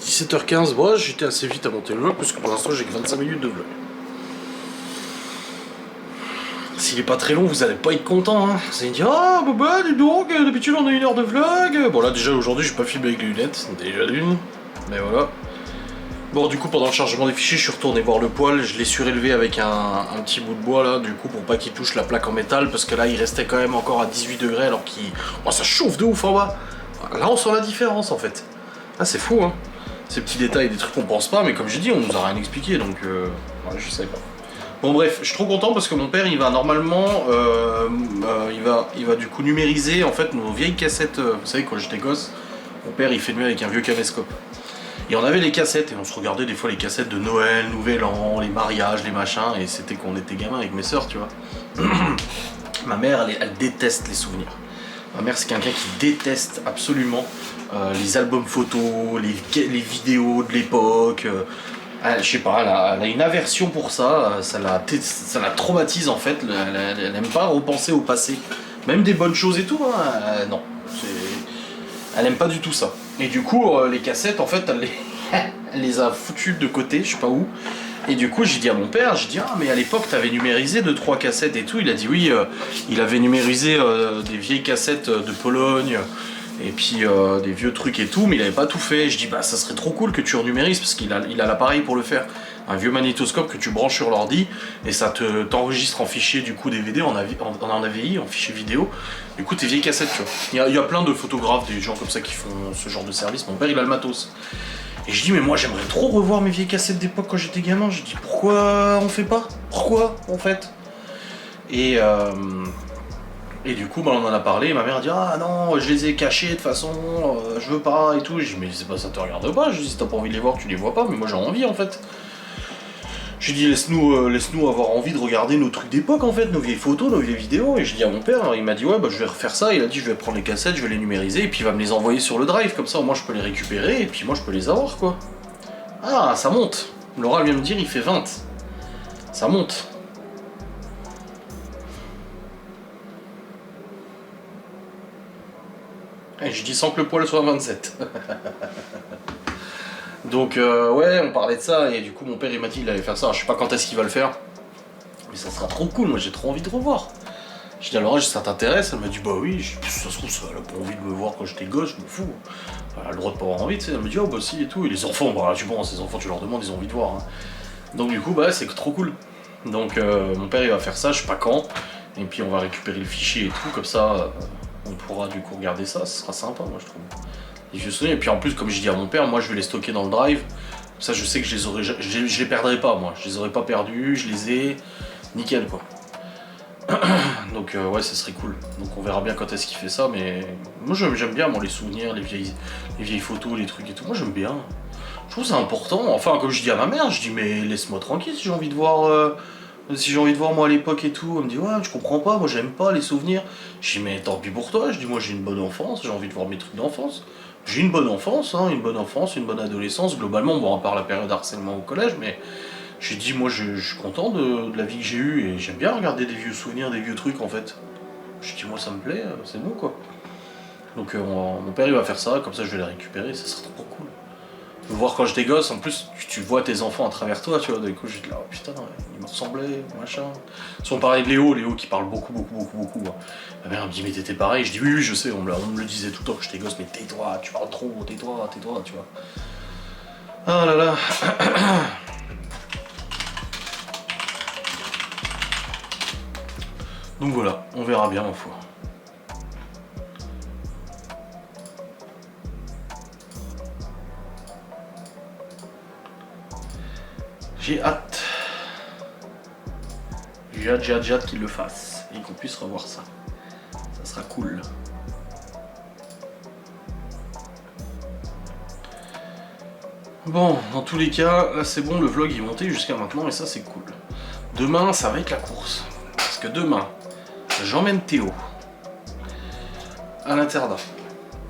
17h15, bon, j'étais assez vite à monter le vlog parce que pour l'instant j'ai que 25 minutes de vlog. S'il est pas très long, vous allez pas être content, hein. Vous allez me dire, ah bah dis donc, d'habitude on a 1 heure de vlog. Bon là déjà aujourd'hui j'ai pas filmé avec les lunettes, déjà d'une, mais voilà. Bon du coup pendant le chargement des fichiers je suis retourné voir le poêle, je l'ai surélevé avec un petit bout de bois là, du coup pour pas qu'il touche la plaque en métal, parce que là il restait quand même encore à 18 degrés alors qu'il... Oh, ça chauffe de ouf en bas. Là on sent la différence en fait. Ah c'est fou hein. Ces petits détails, des trucs qu'on pense pas, mais comme j'ai dit on nous a rien expliqué donc ouais, je savais pas. Bon bref, je suis trop content parce que mon père il va normalement, il va du coup numériser en fait nos vieilles cassettes, vous savez quand j'étais gosse, mon père il filmait avec un vieux caméscope. Et on avait les cassettes et on se regardait des fois les cassettes de Noël, Nouvel An, les mariages, les machins, et c'était qu'on était gamin avec mes sœurs, tu vois. Ma mère elle déteste les souvenirs. Ma mère c'est quelqu'un qui déteste absolument les albums photos, les vidéos de l'époque. Je sais pas, elle a une aversion pour ça, ça la traumatise en fait, elle n'aime pas repenser au passé. Même des bonnes choses et tout, hein, non. Elle aime pas du tout ça. Et du coup, les cassettes, en fait, elle les a foutues de côté, je sais pas où. Et du coup, j'ai dit à mon père, j'ai dit, ah mais à l'époque, t'avais numérisé 2-3 cassettes et tout. Il a dit oui, il avait numérisé des vieilles cassettes de Pologne. Et puis des vieux trucs et tout, mais il avait pas tout fait. Je dis bah ça serait trop cool que tu renumérises parce qu'il a l'appareil pour le faire. Un vieux magnétoscope que tu branches sur l'ordi et ça t'enregistre en fichier du coup DVD, en AVI, en fichier vidéo. Du coup tes vieilles cassettes tu vois. Il y a plein de photographes, des gens comme ça qui font ce genre de service. Mon père il a le matos. Et je dis mais moi j'aimerais trop revoir mes vieilles cassettes d'époque quand j'étais gamin. Je dis pourquoi on fait pas? Pourquoi on fait? Et du coup, bah, on en a parlé, et ma mère a dit ah non, je les ai cachés de toute façon, je veux pas et tout. Je dis mais c'est pas ça te regarde pas, je dis si t'as pas envie de les voir, tu les vois pas, mais moi j'ai envie en fait. J'ai dit laisse-nous avoir envie de regarder nos trucs d'époque en fait, nos vieilles photos, nos vieilles vidéos. Et je dis à mon père, il m'a dit ouais bah je vais refaire ça, il a dit je vais prendre les cassettes, je vais les numériser et puis il va me les envoyer sur le drive, comme ça au moins je peux les récupérer et puis moi je peux les avoir quoi. Ah ça monte, Laura vient me dire il fait 20. Ça monte. Et je dis sans que le poil soit 27. Donc ouais, on parlait de ça et du coup mon père il m'a dit qu'il allait faire ça. Je sais pas quand est-ce qu'il va le faire, mais ça sera trop cool. Moi j'ai trop envie de revoir. Je dis alors ça t'intéresse? Elle m'a dit bah oui. Je dis, ça se trouve elle a pas envie de me voir quand j'étais gosse, je me fous. Elle a le droit de pas avoir envie, tu sais. Elle me dit oh bah si et tout. Et les enfants, bah tu vois, ces enfants tu leur demandes, ils ont envie de voir. Hein. Donc du coup bah c'est trop cool. Donc mon père il va faire ça, je sais pas quand. Et puis on va récupérer le fichier et tout comme ça. On pourra du coup regarder ça, ce sera sympa moi je trouve. Les vieux souvenirs, et puis en plus comme je dis à mon père, moi je vais les stocker dans le drive. Ça je sais que je les perdrai pas moi, je les aurais pas perdus, je les ai, nickel quoi. Donc ouais ça serait cool. Donc on verra bien quand est-ce qu'il fait ça, mais moi j'aime bien moi les souvenirs, les vieilles photos, les trucs et tout, moi j'aime bien. Je trouve ça important, enfin comme je dis à ma mère, je dis mais laisse-moi tranquille si j'ai envie de voir... Si j'ai envie de voir moi à l'époque et tout, elle me dit ouais je comprends pas, moi j'aime pas les souvenirs. Je dis mais tant pis pour toi, je dis moi j'ai une bonne enfance, j'ai envie de voir mes trucs d'enfance. J'ai une bonne enfance, hein, une bonne adolescence, globalement, bon à part la période harcèlement au collège, mais j'ai dit moi je suis content de la vie que j'ai eue et j'aime bien regarder des vieux souvenirs, des vieux trucs en fait. Je dis moi ça me plaît, c'est bon quoi. Donc mon père il va faire ça, comme ça je vais les récupérer, ça sera trop cool. Voir quand j'étais gosse, en plus tu vois tes enfants à travers toi, tu vois, du coup j'étais là, oh putain, il me ressemblait, machin. Si on parlait de Léo qui parle beaucoup, hein. Ma mère me dit mais t'étais pareil, je dis oui je sais, on me le disait tout le temps que j'étais gosse, mais tais-toi, tu parles trop, tais-toi, tu vois. Ah là là. Donc voilà, on verra bien ma foi. J'ai hâte. J'ai hâte qu'il le fasse et qu'on puisse revoir ça. Ça sera cool. Bon, dans tous les cas, là c'est bon, le vlog est monté jusqu'à maintenant et ça c'est cool. Demain, ça va être la course. Parce que demain, j'emmène Théo à l'internat.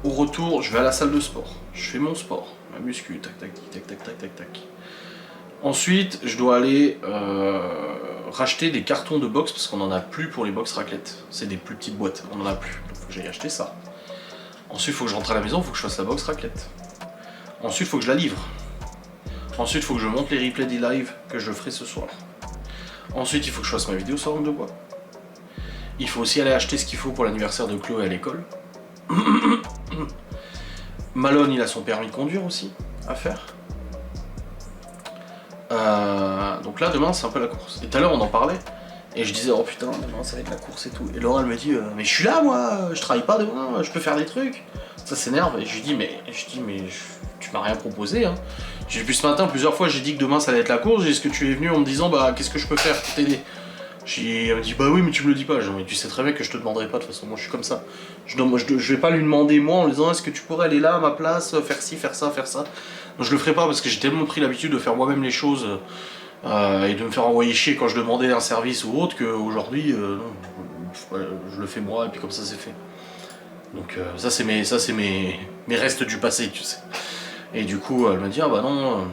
Au retour, je vais à la salle de sport. Je fais mon sport, ma muscu, tac tac tac tac tac tac tac. Ensuite, je dois aller racheter des cartons de box parce qu'on en a plus pour les box raclette. C'est des plus petites boîtes, on en a plus. Donc faut que j'aille acheter ça. Ensuite, il faut que je rentre à la maison, il faut que je fasse la box raclette. Ensuite, il faut que je la livre. Ensuite, il faut que je monte les replays des lives que je ferai ce soir. Ensuite, il faut que je fasse ma vidéo sur langue de bois. Il faut aussi aller acheter ce qu'il faut pour l'anniversaire de Chloé à l'école. Malone, il a son permis de conduire aussi à faire. Donc là, demain, c'est un peu la course. Et tout à l'heure, on en parlait. Et je disais, oh putain, demain, ça va être la course et tout. Et Laura, elle me dit, mais je suis là, moi, je travaille pas demain, je peux faire des trucs. Ça s'énerve. Et je lui dis, mais tu m'as rien proposé, hein. Depuis ce matin, plusieurs fois, j'ai dit que demain, ça allait être la course. Est-ce que tu es venu en me disant, bah, qu'est-ce que je peux faire pour t'aider? Elle me dit, bah oui, mais tu me le dis pas. Je dis, mais tu sais très bien que je te demanderai pas, de toute façon, moi, je suis comme ça. Je vais pas lui demander, moi, en lui disant, est-ce que tu pourrais aller là, à ma place, faire ci, faire ça, faire ça. Donc, je le ferai pas parce que j'ai tellement pris l'habitude de faire moi-même les choses et de me faire envoyer chier quand je demandais un service ou autre qu'aujourd'hui, je le fais moi et puis comme ça, c'est fait. Donc, ça, c'est mes restes du passé, tu sais. Et du coup, elle m'a dit, ah bah non,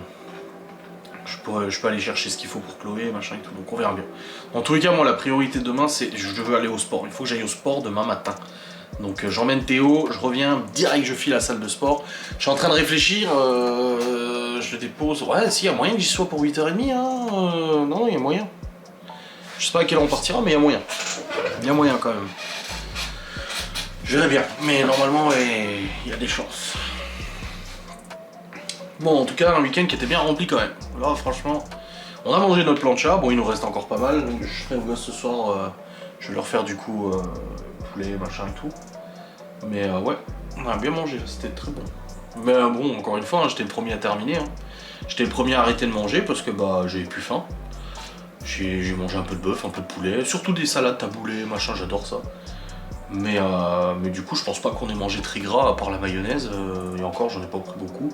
je peux aller chercher ce qu'il faut pour Chloé, machin et tout, donc on verra bien. Dans tous les cas, moi, la priorité demain, c'est je veux aller au sport. Il faut que j'aille au sport demain matin. Donc j'emmène Théo, je reviens, direct je file à la salle de sport. Je suis en train de réfléchir, je le dépose. Ouais, si, il y a moyen que j'y sois pour 8h30, hein. Non, il y a moyen. Je sais pas à quelle heure on partira, mais il y a moyen. Il y a moyen quand même. Je verrai bien, mais normalement, il y a des chances. Bon, en tout cas, un week-end qui était bien rempli quand même. Là, franchement, on a mangé notre plancha. Bon, il nous reste encore pas mal. Donc, je ferai au gosse ce soir. Je vais leur faire du coup poulet, machin et tout. Mais ouais, on a bien mangé. C'était très bon. Mais bon, encore une fois, hein, j'étais le premier à terminer. Hein. J'étais le premier à arrêter de manger parce que bah j'avais plus faim. J'ai mangé un peu de bœuf, un peu de poulet. Surtout des salades taboulées, machin, j'adore ça. Mais du coup, je pense pas qu'on ait mangé très gras à part la mayonnaise. Et encore, j'en ai pas pris beaucoup.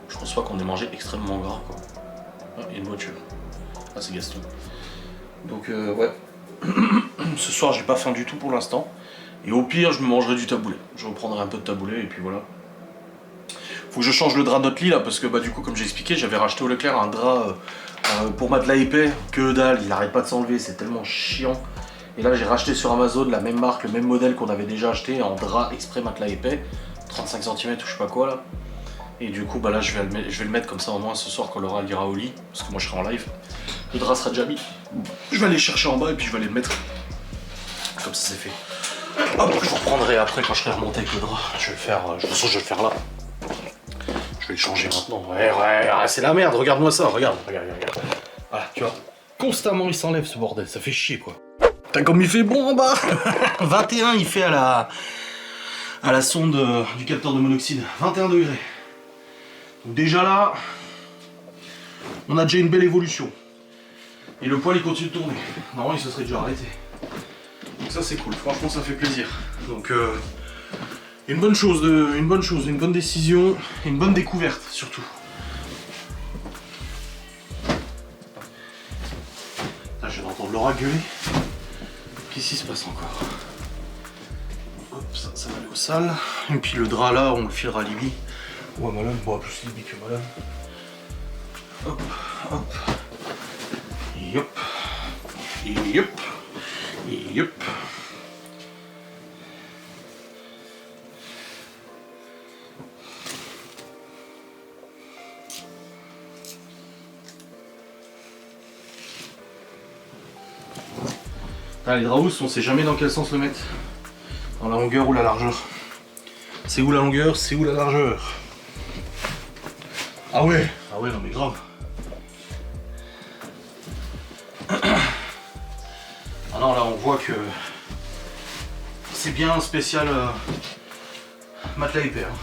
Je pense pas qu'on ait mangé extrêmement gras, quoi. Ah, il y a une voiture. Ah, c'est Gaston. Donc, ouais. Ce soir, j'ai pas faim du tout pour l'instant. Et au pire, je me mangerai du taboulé. Je reprendrai un peu de taboulé et puis voilà. Faut que je change le drap de notre lit là, parce que bah du coup, comme j'ai expliqué, j'avais racheté au Leclerc un drap pour matelas épais. Que dalle, il arrête pas de s'enlever, c'est tellement chiant. Et là, j'ai racheté sur Amazon la même marque, le même modèle qu'on avait déjà acheté en drap exprès matelas épais. 35 cm ou je sais pas quoi là. Et du coup, bah là, je vais le mettre comme ça au moins ce soir quand Laura ira au lit, parce que moi je serai en live. Le drap sera déjà mis. Je vais aller chercher en bas et puis je vais aller le mettre. Comme ça, c'est fait. Hop, je reprendrai après quand je serai remonté avec le drap. Je vais le faire, de toute façon, je vais le faire là. Je vais le changer maintenant. Ouais, c'est la merde, regarde-moi ça, regarde. Voilà, tu vois. Constamment, il s'enlève ce bordel, ça fait chier quoi. T'as comme il fait bon en bas. 21, il fait à la sonde du capteur de monoxyde. 21 degrés. Donc déjà là, on a déjà une belle évolution. Et le poil il continue de tourner. Normalement il se serait déjà arrêté. Donc ça c'est cool, franchement ça fait plaisir. Donc une bonne chose, une bonne décision, et une bonne découverte surtout. Là je vais entendre Laura gueuler. Qu'est-ce qui se passe encore? Hop, ça va aller aux salles. Et puis le drap là, on le filera à Libye. Ou à Malone, bon, plus Libye que Malone. Hop, hop. Yop. Yop. Yop. Ah, les draps, on sait jamais dans quel sens le mettre. Dans la longueur ou la largeur. C'est où la longueur, c'est où la largeur. Ah ouais, non mais grave. Ah non, là on voit que c'est bien un spécial matelas épais. Hein.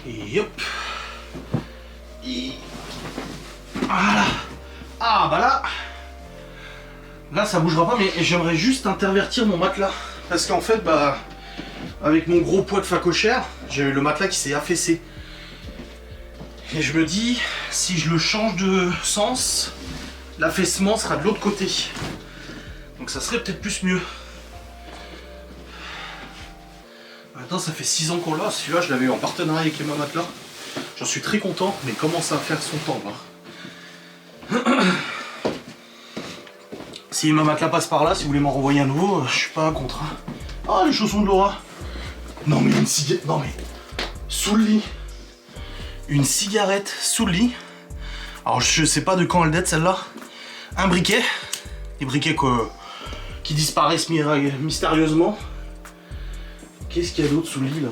Yop. Et voilà. Ah bah là, Là ça bougera pas, mais j'aimerais juste intervertir mon matelas. Parce qu'en fait, bah, avec mon gros poids de facochère, j'ai le matelas qui s'est affaissé. Et je me dis, si je le change de sens, l'affaissement sera de l'autre côté. Donc ça serait peut-être plus mieux. Maintenant ça fait 6 ans qu'on l'a, celui-là je l'avais eu en partenariat avec Emma Matelas. J'en suis très content, mais il commence à faire son temps là. Si Emma Matelas passe par là, si vous voulez m'en renvoyer un nouveau, je suis pas contre. Hein. Ah, les chaussons de Laura. Non mais une cigarette, non mais sous le lit. Une cigarette sous le lit. Alors je sais pas de quand elle date celle-là. Un briquet. Des briquets qui disparaissent mystérieusement. Qu'est-ce qu'il y a d'autre sous le lit là?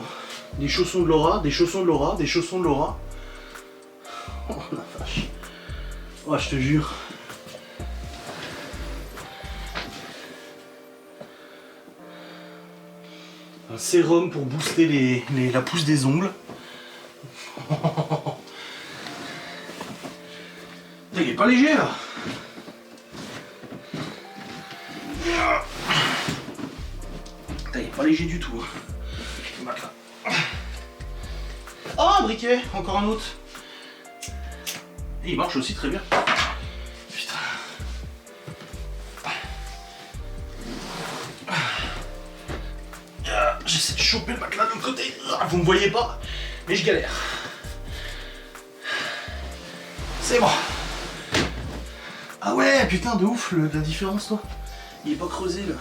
Des chaussons de Laura, des chaussons de Laura, des chaussons de Laura. Oh la vache. Oh je te jure. Un sérum pour booster la pousse des ongles. Il est pas léger là. Il est pas léger du tout. Le matelas. Oh un briquet, encore un autre. Et il marche aussi très bien. Putain. J'essaie de choper le matelas de l'autre côté. Vous me voyez pas, mais je galère. C'est bon. Ah ouais, putain de ouf la différence toi. Il est pas creusé là.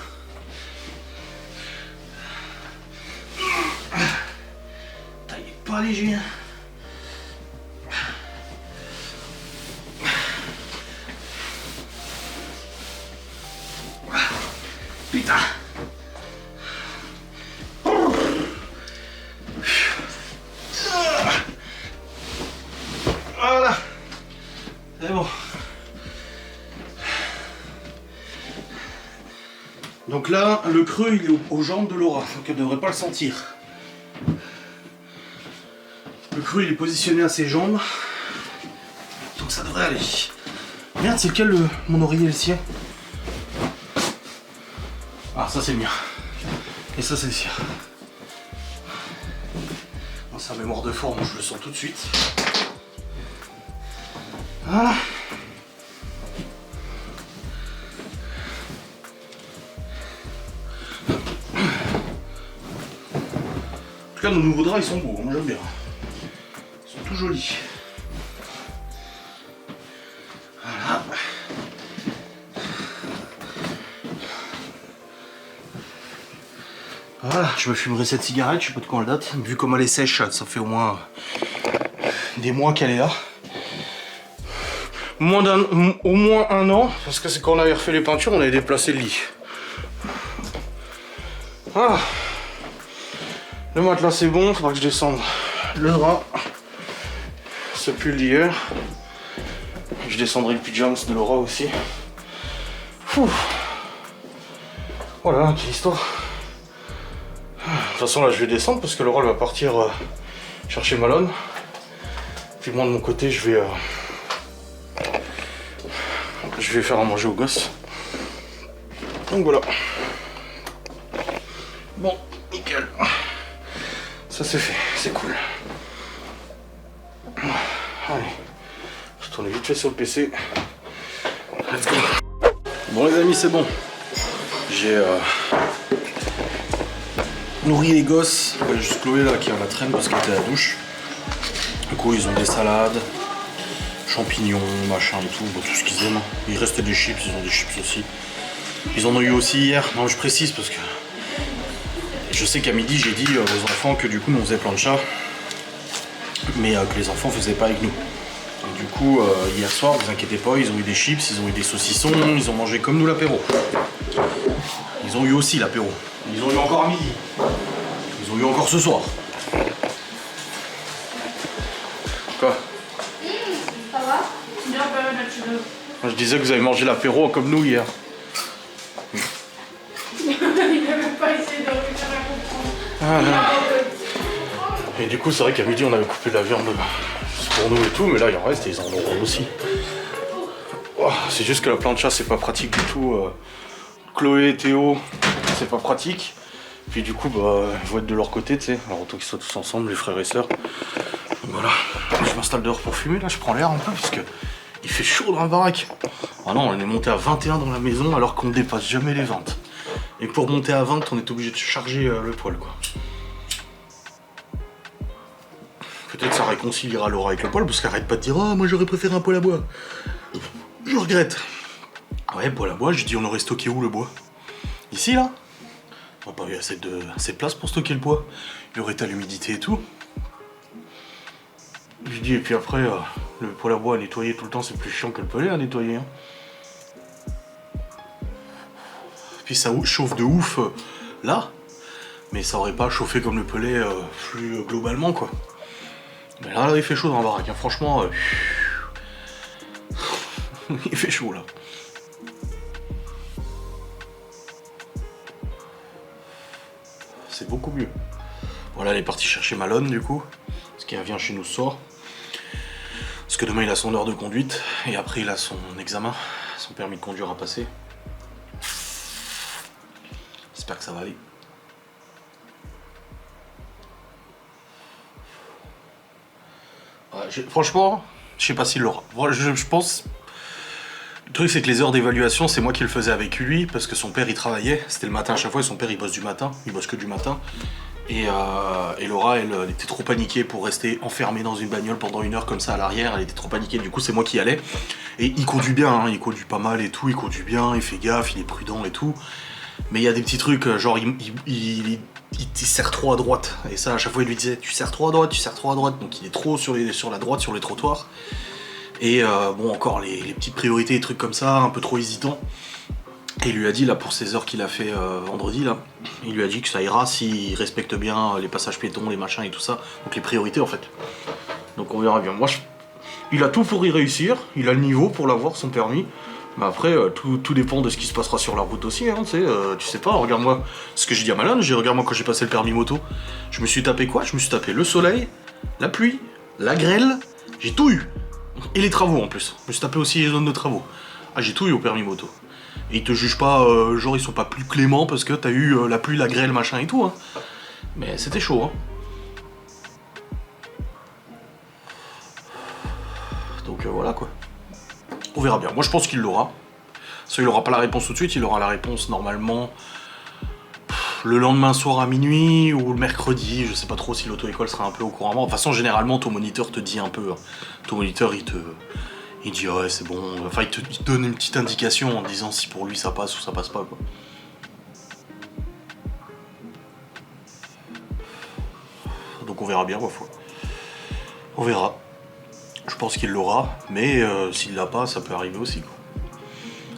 Putain, il est pas léger. Hein. Putain. Voilà. C'est bon. Donc là, le creux il est aux jambes de Laura, donc elle ne devrait pas le sentir. Le creux il est positionné à ses jambes, donc ça devrait aller. Merde, c'est lequel mon oreiller et le sien? Ah, ça c'est le mien. Et ça c'est le sien. C'est un mémoire de forme, je le sens tout de suite. Voilà. En tout cas, nos nouveaux draps, ils sont beaux, moi j'aime bien. Ils sont tout jolis. Voilà. Voilà, je me fumerai cette cigarette, je sais pas de quand elle date. Vu comme elle est sèche, ça fait au moins des mois qu'elle est là. Au moins un an, parce que c'est quand on avait refait les peintures, on avait déplacé le lit. Voilà. Le matelas c'est bon, faudra que je descende le drap, ce pull d'hier. Je descendrai le pyjamas de Laura aussi. Ouh. Voilà, quelle histoire. De toute façon là je vais descendre parce que Laura elle va partir chercher Malone. Puis moi de mon côté je vais faire à manger aux gosses. Donc voilà. Bon, nickel. Ça c'est fait, c'est cool. Allez, je tourne vite fait sur le PC. Let's go. Bon les amis, c'est bon. J'ai nourri les gosses. Juste Chloé là qui a la traîne parce qu'elle était à la douche. Du coup ils ont des salades, champignons, machin et tout, bon, tout ce qu'ils aiment. Il restait des chips, ils ont des chips aussi. Ils en ont eu aussi hier. Non, je précise parce que je sais qu'à midi j'ai dit aux enfants que du coup nous on faisait plancha, mais que les enfants faisaient pas avec nous. Et du coup hier soir, vous inquiétez pas, ils ont eu des chips, ils ont eu des saucissons, ils ont mangé comme nous l'apéro. Ils ont eu aussi l'apéro. Ils ont eu encore à midi. Ils ont eu encore ce soir. Quoi? Ça va? Bien, naturel. Je disais que vous avez mangé l'apéro comme nous hier. Il n'a même pas essayé de réussir à comprendre. Et du coup, c'est vrai qu'à midi, on avait coupé de la viande juste pour nous et tout, mais là, il en reste et ils en auront aussi. Oh, C'est juste que la plancha c'est pas pratique du tout. Chloé et Théo, c'est pas pratique. Puis du coup, bah, ils vont être de leur côté, tu sais. Alors autant qu'ils soient tous ensemble, les frères et sœurs. Donc voilà, je m'installe dehors pour fumer, là, je prends l'air un peu, parce que il fait chaud dans la baraque. Ah non, on est monté à 21 dans la maison, alors qu'on ne dépasse jamais les 20. Et pour monter à 20, on est obligé de charger le poêle, quoi. Peut-être ça réconciliera Laura avec le poêle, parce qu'elle arrête pas de dire « Oh, moi j'aurais préféré un poêle à bois. » Je regrette. Ouais, poêle à bois, je dis on aurait stocké où le bois? Ici, là? On n'a pas eu assez de place pour stocker le bois. Il aurait été à l'humidité et tout. Je dis, et puis après, le poêle à bois à nettoyer tout le temps, c'est plus chiant que le pelé à nettoyer. Hein. Puis ça chauffe de ouf là, mais ça aurait pas chauffé comme le pelé plus globalement, quoi. Mais là, il fait chaud dans la baraque, hein. Franchement, il fait chaud là. C'est beaucoup mieux. Voilà, elle est partie chercher Malone du coup, parce qu'elle vient chez nous ce soir. Parce que demain il a son heure de conduite, et après il a son examen, son permis de conduire à passer. J'espère que ça va aller. Ouais, franchement, je sais pas s'il l'aura. Je pense... Le truc c'est que les heures d'évaluation, c'est moi qui le faisais avec lui, parce que son père il travaillait, c'était le matin à chaque fois, et son père il bosse du matin, il bosse que du matin. Et Laura, elle était trop paniquée pour rester enfermée dans une bagnole pendant 1 heure comme ça à l'arrière, elle était trop paniquée, du coup c'est moi qui y allais. Et il conduit bien, hein, il conduit pas mal et tout, il conduit bien, il fait gaffe, il est prudent et tout. Mais il y a des petits trucs, genre il serre trop à droite, et ça à chaque fois il lui disait tu serres trop à droite, tu serres trop à droite, donc il est trop sur la droite, sur les trottoirs. Et bon, encore les petites priorités, des trucs comme ça, un peu trop hésitants. Et il lui a dit, là, pour ces heures qu'il a fait vendredi, là, il lui a dit que ça ira s'il respecte bien les passages piétons, les machins et tout ça. Donc les priorités, en fait. Donc on verra bien. Moi, il a tout pour y réussir, il a le niveau pour l'avoir, son permis. Mais après, tout dépend de ce qui se passera sur la route aussi, hein, tu sais pas, regarde-moi, ce que j'ai dit à Malone, regarde-moi quand j'ai passé le permis moto, je me suis tapé quoi? Je me suis tapé le soleil, la pluie, la grêle, j'ai tout eu. Et les travaux en plus. Je me suis tapé aussi les zones de travaux. Ah, j'ai tout eu au permis moto. Et ils te jugent pas, genre ils sont pas plus cléments parce que t'as eu la pluie, la grêle, machin et tout. Hein. Mais c'était chaud. Hein. Donc voilà quoi. On verra bien. Moi je pense qu'il l'aura. Parce qu'il aura pas la réponse tout de suite, il aura la réponse normalement le lendemain soir à minuit ou le mercredi, je sais pas trop si l'auto-école sera un peu au courant. De toute façon, généralement, ton moniteur te dit un peu. Hein. Ton moniteur, il dit ouais, c'est bon. Enfin, il te donne une petite indication en disant si pour lui ça passe ou ça passe pas, quoi. Donc on verra bien, ma foi. On verra. Je pense qu'il l'aura, mais s'il l'a pas, ça peut arriver aussi, quoi.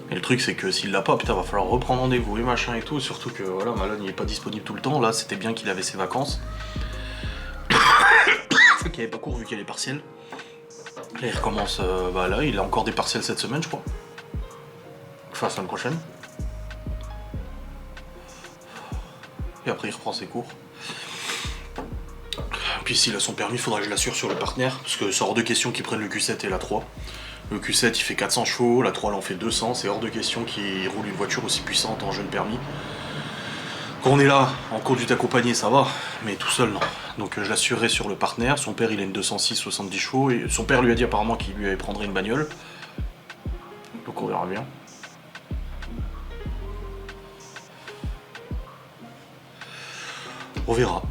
Et le truc c'est que s'il l'a pas, putain, va falloir reprendre rendez-vous et machin et tout, surtout que voilà, Malone il est pas disponible tout le temps, là c'était bien qu'il avait ses vacances. Qu'il avait pas cours vu qu'il y a les partiels. Là il recommence, bah là il a encore des partiels cette semaine je crois. Enfin la semaine prochaine. Et après il reprend ses cours. Puis s'il a son permis, il faudra que je l'assure sur le partenaire, parce que c'est hors de question qu'il prenne le Q7 et la 3. Le Q7 il fait 400 chevaux, la 3 elle en fait 200, c'est hors de question qu'il roule une voiture aussi puissante en jeune permis. Quand on est là, en conduite accompagnée ça va, mais tout seul non. Donc je l'assurerai sur le partenaire, son père il a une 206 70 chevaux, et son père lui a dit apparemment qu'il lui prendrait une bagnole. Donc on verra bien. On verra.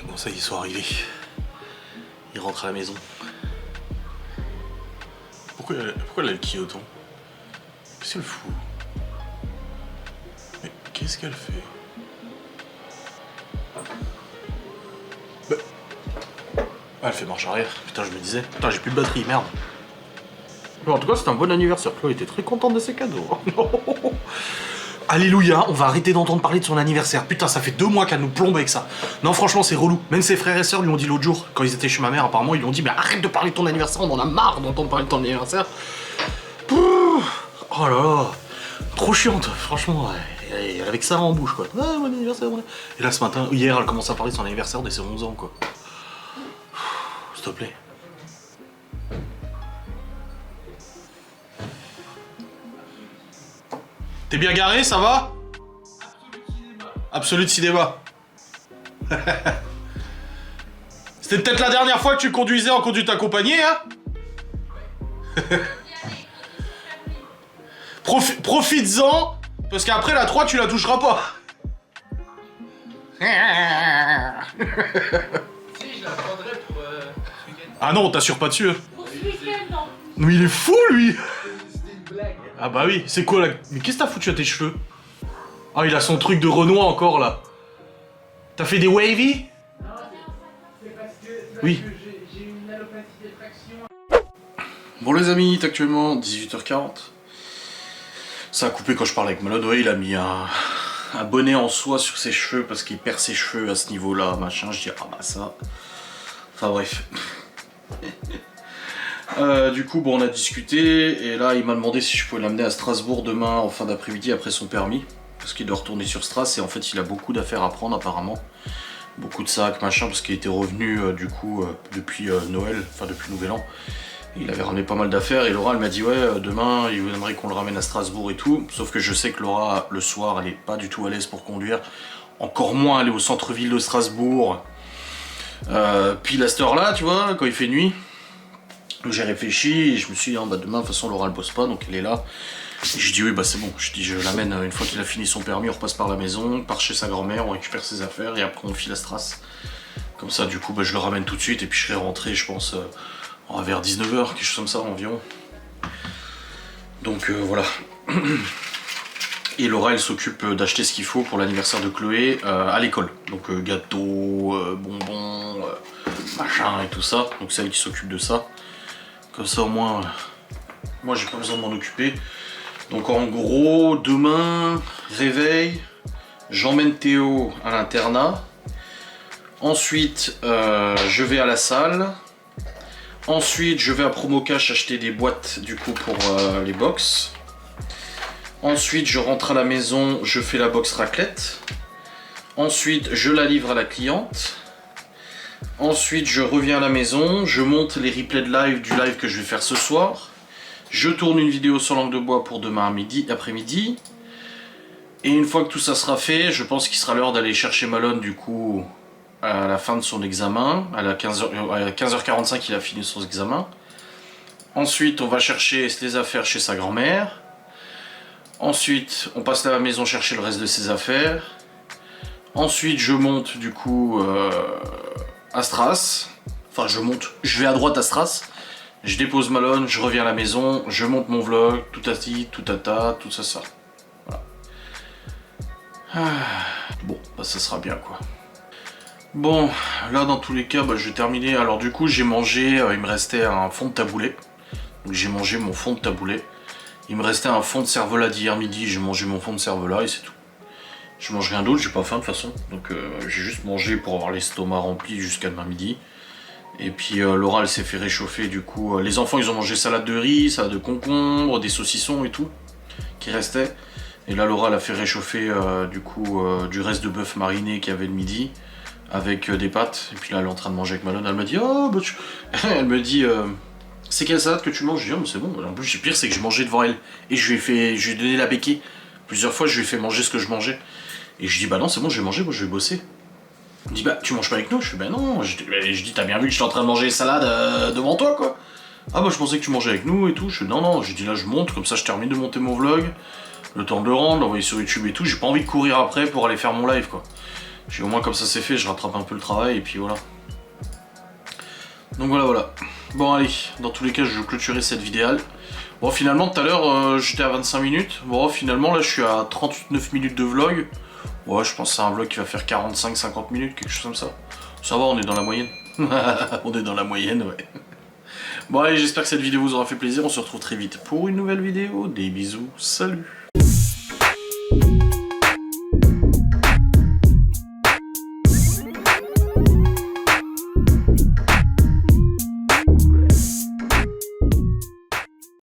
Bon ça y est, ils sont arrivés. Ils rentrent à la maison. Pourquoi elle a le qui autant? Qu'est-ce qu'elle fout? Mais qu'est-ce qu'elle fait? Bah. Ah, elle fait marche arrière. Putain, je me disais. Putain, j'ai plus de batterie, merde. Bon, en tout cas, c'était un bon anniversaire. Chloé était très contente de ses cadeaux. Alléluia, on va arrêter d'entendre parler de son anniversaire. Putain, ça fait 2 mois qu'elle nous plombe avec ça. Non, franchement, c'est relou. Même ses frères et sœurs lui ont dit l'autre jour, quand ils étaient chez ma mère, apparemment, ils lui ont dit mais arrête de parler de ton anniversaire, on en a marre d'entendre parler de ton anniversaire. Pouh, oh là là, trop chiante, franchement. Avec ça en bouche, quoi. Ah, mon anniversaire, ouais. Et là, ce matin, hier, elle commence à parler de son anniversaire de ses 11 ans, quoi. S'il te plaît. T'es bien garé, ça va? Absolute Cinéma. C'était peut-être la dernière fois que tu conduisais en conduite accompagnée, hein? Profites-en, parce qu'après la 3, tu la toucheras pas. Ah non, t'assures pas dessus. Mais il est fou, lui. Ah bah oui, c'est quoi là? Mais qu'est-ce que t'as foutu à tes cheveux? Ah, il a son truc de Renoir encore, là. T'as fait des wavy? Oui. Bon les amis, il est actuellement 18h40. Ça a coupé quand je parlais avec Malone. Ouais, il a mis un bonnet en soie sur ses cheveux parce qu'il perd ses cheveux à ce niveau-là, machin. Je dis, ah bah ça... Enfin bref. Du coup, bon, on a discuté, et là, il m'a demandé si je pouvais l'amener à Strasbourg demain, en fin d'après-midi, après son permis. Parce qu'il doit retourner sur Stras, et en fait, il a beaucoup d'affaires à prendre, apparemment. Beaucoup de sacs, machin, parce qu'il était revenu, du coup, depuis Noël, enfin, depuis Nouvel An. Il avait ramené pas mal d'affaires, et Laura, elle m'a dit, ouais, demain, il aimerait qu'on le ramène à Strasbourg et tout. Sauf que je sais que Laura, le soir, elle est pas du tout à l'aise pour conduire. Encore moins aller au centre-ville de Strasbourg. Puis à cette heure-là, tu vois, quand il fait nuit, j'ai réfléchi et je me suis dit, ah, bah demain, de toute façon, Laura elle bosse pas, donc elle est là. Et je dis, oui, bah c'est bon. Je dis, je l'amène une fois qu'il a fini son permis, on repasse par la maison, on part chez sa grand-mère, on récupère ses affaires et après on file à Stras. Comme ça, du coup, bah, je le ramène tout de suite et puis je serai rentré, je pense, vers 19h, quelque chose comme ça environ. Donc voilà. Et Laura, elle s'occupe d'acheter ce qu'il faut pour l'anniversaire de Chloé à l'école. Donc gâteau, bonbons, machin et tout ça. Donc c'est elle qui s'occupe de ça. Comme ça au moins, moi j'ai pas besoin de m'en occuper. Donc en gros, demain, réveil, j'emmène Théo à l'internat. Ensuite, je vais à la salle. Ensuite, je vais à Promocash acheter des boîtes du coup pour les box. Ensuite, je rentre à la maison, je fais la box raclette. Ensuite, je la livre à la cliente. Ensuite, je reviens à la maison, je monte les replays de live du live que je vais faire ce soir. Je tourne une vidéo sur langue de bois pour demain après-midi. Et une fois que tout ça sera fait, je pense qu'il sera l'heure d'aller chercher Malone du coup à la fin de son examen. À 15h45, il a fini son examen. Ensuite, on va chercher les affaires chez sa grand-mère. Ensuite, on passe à la maison chercher le reste de ses affaires. Ensuite, je monte du coup à Stras. Enfin, je vais à droite à Stras. Je dépose Malone, je reviens à la maison, je monte mon vlog, tout à ti, tout à ta, tout ça. Voilà. Bon, bah ça sera bien quoi. Bon, là dans tous les cas, bah, je vais terminer. Alors du coup, j'ai mangé, il me restait un fond de taboulé. Donc j'ai mangé mon fond de taboulé. Il me restait un fond de cervelas d'hier midi, j'ai mangé mon fond de cervelas et c'est tout. Je mange rien d'autre, j'ai pas faim de toute façon. Donc j'ai juste mangé pour avoir l'estomac rempli jusqu'à demain midi. Et puis Laura elle s'est fait réchauffer du coup. Les enfants ils ont mangé salade de riz, salade de concombre, des saucissons et tout qui restait. Et là Laura elle a fait réchauffer du coup du reste de bœuf mariné qu'il y avait le midi avec des pâtes. Et puis là elle est en train de manger avec Malone. Elle m'a dit oh bah tu... elle me dit c'est quelle salade que tu manges? Je dis oh mais c'est bon. En plus le pire c'est que je mangeais devant elle et je lui ai donné la béquille. Plusieurs fois je lui ai fait manger ce que je mangeais. Et je dis bah non c'est bon j'ai mangé, moi je vais bosser. Il me dit bah tu manges pas avec nous? Je fais bah non. Je dis t'as bien vu que j'étais en train de manger salade devant toi quoi. Ah bah je pensais que tu mangeais avec nous et tout. Je fais non je dis là je monte, comme ça je termine de monter mon vlog. Le temps de le rendre, l'envoyer sur YouTube et tout. J'ai pas envie de courir après pour aller faire mon live quoi. Au moins comme ça c'est fait, je rattrape un peu le travail et puis voilà. Donc voilà. Bon allez, dans tous les cas je vais clôturer cette vidéo. Bon finalement tout à l'heure j'étais à 25 minutes. Bon finalement là je suis à 39 minutes de vlog. Ouais je pense que c'est un vlog qui va faire 45-50 minutes, quelque chose comme ça. Ça va, on est dans la moyenne. On est dans la moyenne ouais. Bon allez, j'espère que cette vidéo vous aura fait plaisir. On se retrouve très vite pour une nouvelle vidéo. Des bisous, salut.